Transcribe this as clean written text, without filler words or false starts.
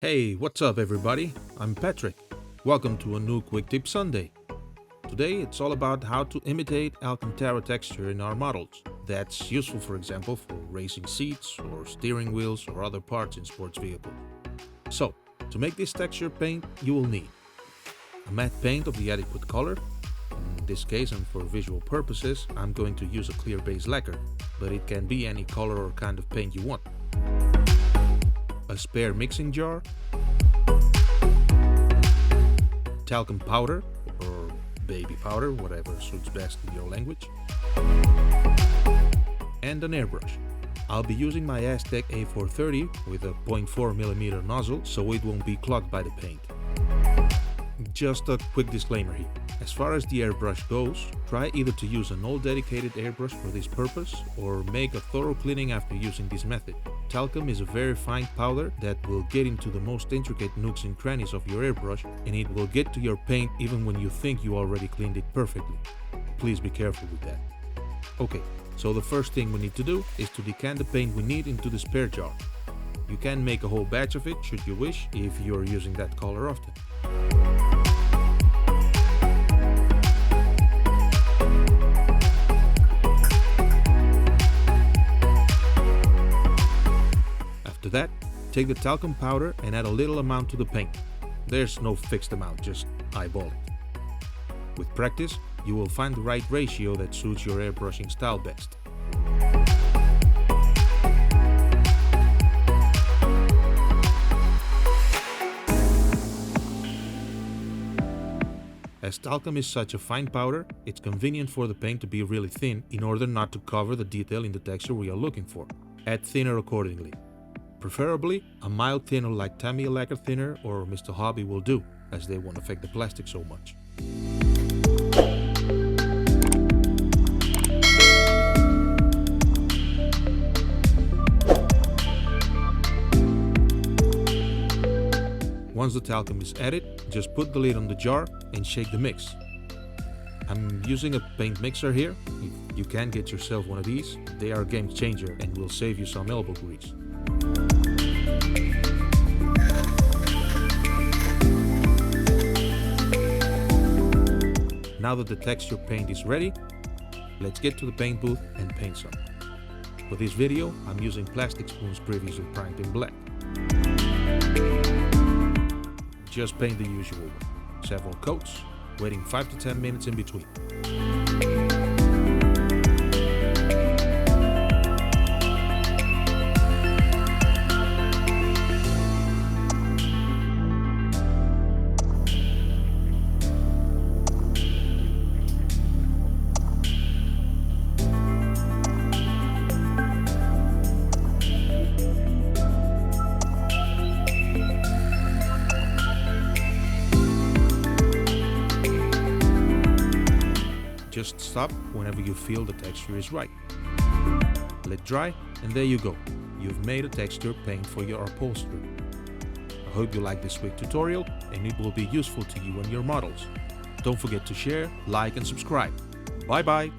Hey, what's up everybody? I'm Patrick. Welcome to a new Quick Tip Sunday. Today it's all about how to imitate Alcantara texture in our models. That's useful, for example, for racing seats or steering wheels or other parts in sports vehicles. So, to make this texture paint, you will need a matte paint of the adequate color. In this case, and for visual purposes, I'm going to use a clear base lacquer, but it can be any color or kind of paint you want. A spare mixing jar, talcum powder or baby powder, whatever suits best in your language, and an airbrush. I'll be using my Aztec A430 with a 0.4mm nozzle, so it won't be clogged by the paint. Just a quick disclaimer here. As far as the airbrush goes, try either to use an all dedicated airbrush for this purpose or make a thorough cleaning after using this method. Talcum is a very fine powder that will get into the most intricate nooks and crannies of your airbrush, and it will get to your paint even when you think you already cleaned it perfectly. Please be careful with that. Okay, so the first thing we need to do is to decant the paint we need into the spare jar. You can make a whole batch of it should you wish, if you're using that color often. After that, take the talcum powder and add a little amount to the paint. There's no fixed amount, just eyeball it. With practice, you will find the right ratio that suits your airbrushing style best. As talcum is such a fine powder, it's convenient for the paint to be really thin in order not to cover the detail in the texture we are looking for. Add thinner accordingly. Preferably, a mild thinner like Tamiya lacquer thinner or Mr. Hobby will do, as they won't affect the plastic so much. Once the talcum is added, just put the lid on the jar and shake the mix. I'm using a paint mixer here. If you can get yourself one of these, they are a game changer and will save you some elbow grease. Now that the texture paint is ready, let's get to the paint booth and paint some. For this video, I'm using plastic spoons previously primed in black. Just paint the usual way. Several coats, waiting 5 to 10 minutes in between. Just stop whenever you feel the texture is right. Let dry, and there you go. You've made a texture paint for your upholstery. I hope you like this quick tutorial and it will be useful to you and your models. Don't forget to share, like and subscribe. Bye bye!